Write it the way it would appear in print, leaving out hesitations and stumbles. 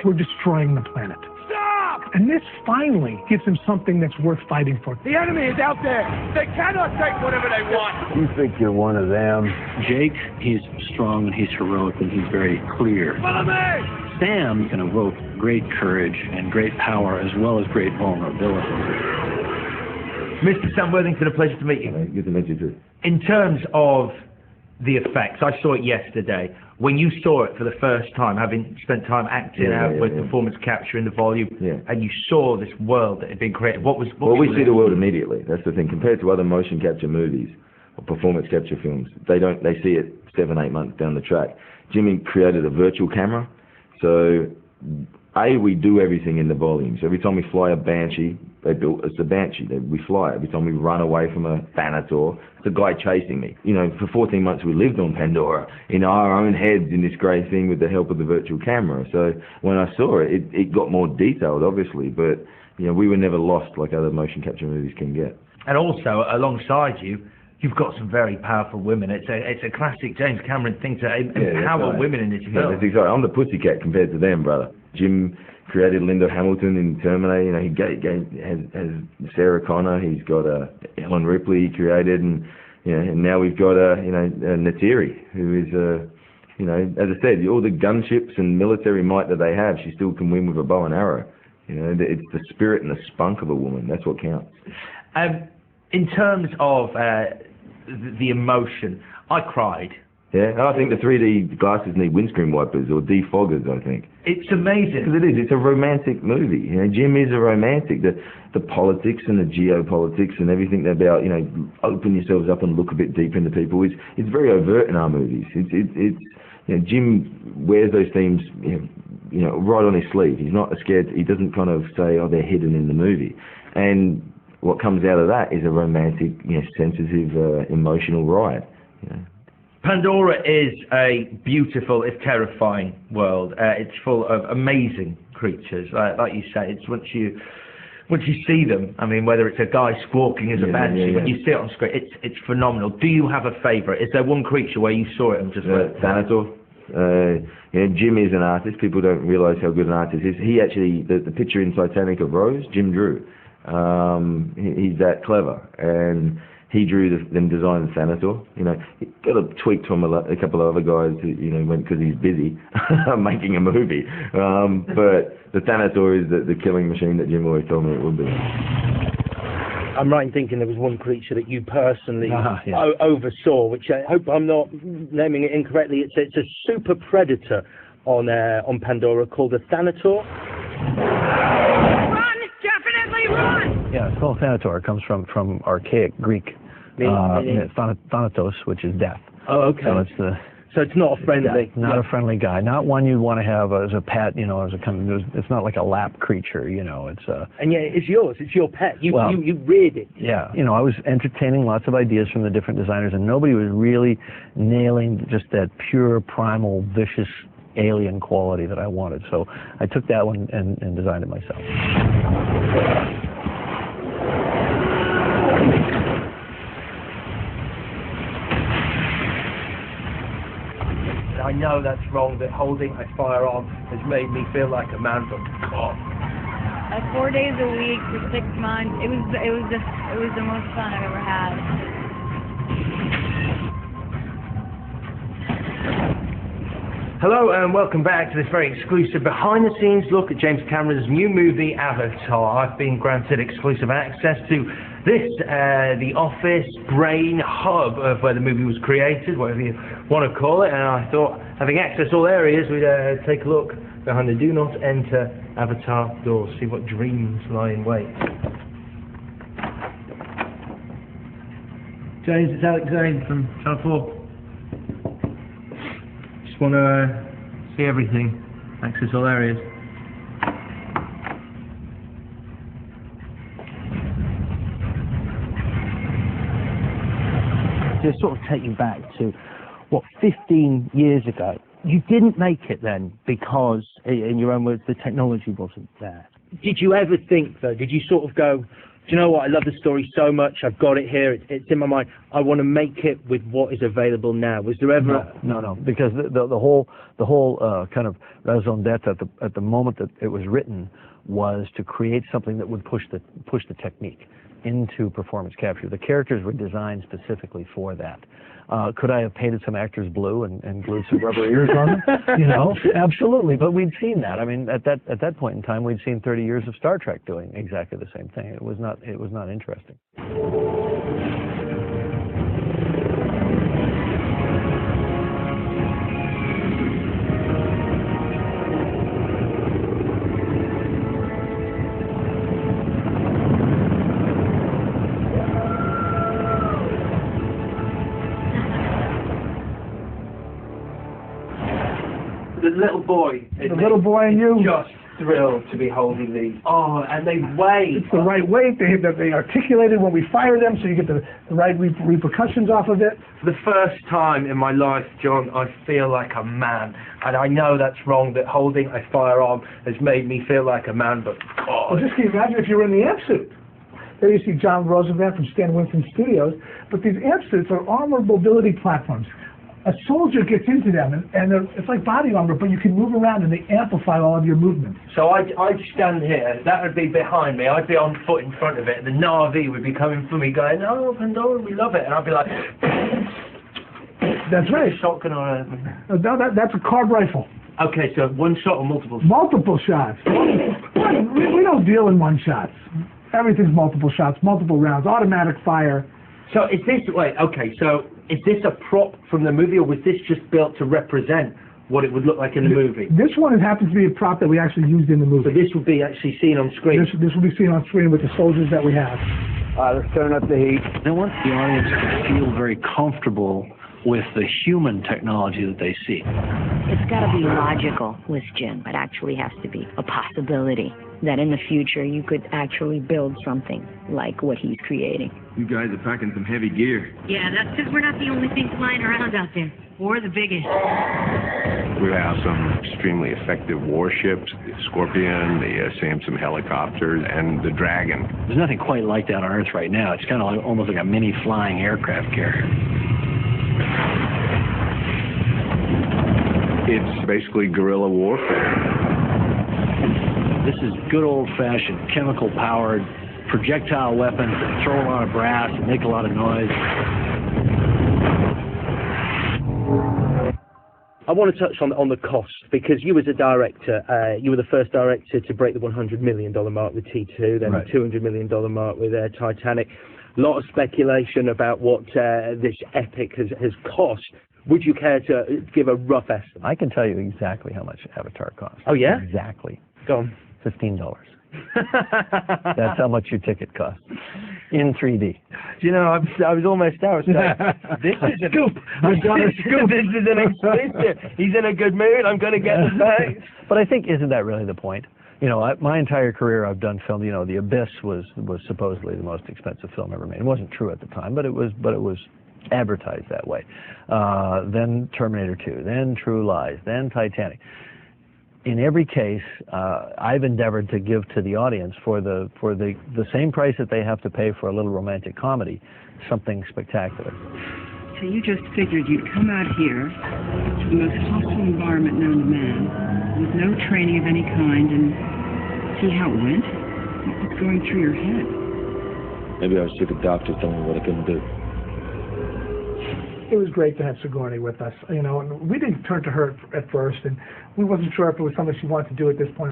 We're destroying the planet. Stop! And this finally gives him something that's worth fighting for. The enemy is out there. They cannot take whatever they want. You think you're one of them? Jake, he's strong and he's heroic and he's very clear. Follow me! Sam can evoke great courage and great power as well as great vulnerability. Mr. Sam Worthington, a pleasure to meet you. Good to meet you too. In terms of the effects, I saw it yesterday. When you saw it for the first time, having spent time acting with performance capture in the volume, and you saw this world that had been created, what Well, we see the world immediately. That's the thing. Compared to other motion capture movies or performance capture films, they see it 7-8 months down the track. Jimmy created a virtual camera, so we do everything in the volume. So every time we fly a Banshee, it's a Banshee. We fly it. Every time we run away from a Thanator, it's a guy chasing me. You know, for 14 months we lived on Pandora in our own heads in this great thing with the help of the virtual camera. So when I saw it, it got more detailed, obviously, but you know, we were never lost like other motion capture movies can get. And also, alongside you, you've got some very powerful women. It's a classic James Cameron thing to empower women in this film. Yeah, that's exactly. I'm the pussycat compared to them, brother. Jim created Linda Hamilton in Terminator. You know, he has Sarah Connor. He's got Ellen Ripley he created, and you know, and now we've got Neytiri, who is you know, as I said, all the gunships and military might that they have, she still can win with a bow and arrow. You know, it's the spirit and the spunk of a woman. That's what counts. In terms of the emotion, I cried. Yeah, I think the 3D glasses need windscreen wipers or defoggers, I think. It's amazing. Because it is. It's a romantic movie. You know, Jim is a romantic. The politics and the geopolitics and everything about, you know, open yourselves up and look a bit deep into people. It's very overt in our movies. It's you know, Jim wears those themes, you know, right on his sleeve. He's not scared. He doesn't kind of say, oh, they're hidden in the movie. And what comes out of that is a romantic, you know, sensitive, emotional ride. You know. Pandora is a beautiful, if terrifying, world. It's full of amazing creatures. Like you say, it's once you see them, I mean, whether it's a guy squawking as a banshee, when you see it on screen, it's phenomenal. Do you have a favourite? Is there one creature where you saw it and just went... Thanator. You know, Jim is an artist. People don't realise how good an artist is. He actually, the picture in Titanic of Rose, Jim drew. He's that clever, and he drew them designed the Thanator. You know, he got a tweak from a couple of other guys who, you know, went because he's busy making a movie. But the Thanator is the killing machine that Jim always told me it would be. I'm right in thinking there was one creature that you personally oversaw, which I hope I'm not naming it incorrectly. It's a super predator on Pandora called a Thanator. Run! Definitely run! Yeah, it's called Thanator. It comes from archaic Greek Thanatos, which is death. Oh, okay. So it's not a friendly. Not a friendly guy. Not one you'd want to have as a pet. You know, as a kind of. It's not like a lap creature. You know, it's a. And yeah, it's yours. It's your pet. You reared it. Yeah. You know, I was entertaining lots of ideas from the different designers, and nobody was really nailing just that pure, primal, vicious alien quality that I wanted. So I took that one and designed it myself. I know that's wrong, that holding a firearm has made me feel like a man, but God. 4 days a week for 6 months. It was the most fun I've ever had. Hello and welcome back to this very exclusive behind-the-scenes look at James Cameron's new movie, Avatar. I've been granted exclusive access to this, the office, brain hub of where the movie was created, whatever you want to call it, and I thought, having access to all areas, we'd take a look behind the Do Not Enter Avatar doors, see what dreams lie in wait. James, it's Alex Zane from Channel 4. Just want to see everything, access all areas. To sort of take you back to, 15 years ago, you didn't make it then because, in your own words, the technology wasn't there. Did you ever think, though, did you sort of go, Do you know what? I love the story so much. I've got it here. It's in my mind. I want to make it with what is available now. Was there ever? No, because the whole kind of raison d'être at the moment that it was written was to create something that would push the technique into performance capture. The characters were designed specifically for that. Could I have painted some actors blue and glued some rubber ears on them? You know, absolutely. But we'd seen that. I mean, at that point in time, we'd seen 30 years of Star Trek doing exactly the same thing. It was not interesting. The little boy. The little boy and you. Just thrilled to be holding these. Oh, and they weigh. It's the right weight. They articulated when we fire them, so you get the right repercussions off of it. For the first time in my life, John, I feel like a man. And I know that's wrong, that holding a firearm has made me feel like a man, but God. Well, just can you imagine if you were in the amp suit? There you see John Roosevelt from Stan Winston Studios, but these amp suits are armored mobility platforms. A soldier gets into them, and it's like body armor, but you can move around and they amplify all of your movements. So I'd stand here, that would be behind me, I'd be on foot in front of it, and the Na'vi would be coming for me going, oh, Pandora, we love it, and I'd be like... That's right. Shotgun or anything. No, that's a card rifle. Okay, so one shot or multiple shots? Multiple shots. We don't deal in one shots. Everything's multiple shots, multiple rounds, automatic fire. So is this, is this a prop from the movie, or was this just built to represent what it would look like in the movie? This one happens to be a prop that we actually used in the movie. So this would be actually seen on screen? This will be seen on screen with the soldiers that we have. Let's turn up the heat. I want the audience to feel very comfortable with the human technology that they see. It's got to be logical with Jim. It actually has to be a possibility that in the future you could actually build something like what he's creating. You guys are packing some heavy gear. Yeah, that's because we're not the only things flying around out there. Or the biggest. We have some extremely effective warships, the Scorpion, the Samson helicopters, and the Dragon. There's nothing quite like that on Earth right now. It's kind of like, almost like a mini flying aircraft carrier. It's basically guerrilla warfare. This is good old-fashioned chemical-powered projectile weapons that throw a lot of brass and make a lot of noise. I want to touch on the cost, because you as a director, you were the first director to break the $100 million mark with T2, then right. the $200 million mark with Titanic. A lot of speculation about what this epic has cost. Would you care to give a rough estimate? I can tell you exactly how much Avatar cost. Oh, yeah? Exactly. Go on. $15. That's how much your ticket costs in 3D. Do you know, I was almost out. This is a scoop. I've got a scoop. This is an exclusive. He's in a good mood. I'm going to get the thanks. But I think, isn't that really the point? You know, my entire career I've done film. You know, The Abyss was supposedly the most expensive film ever made. It wasn't true at the time, but it was advertised that way. Then Terminator 2, then True Lies, then Titanic. In every case, I've endeavored to give to the audience for the same price that they have to pay for a little romantic comedy, something spectacular. So you just figured you'd come out here to the most hostile environment known to man, with no training of any kind, and see how it went? What was going through your head? Maybe I was sick of doctors telling me what I couldn't do. It was great to have Sigourney with us, you know, and we didn't turn to her at first, and we wasn't sure if it was something she wanted to do at this point.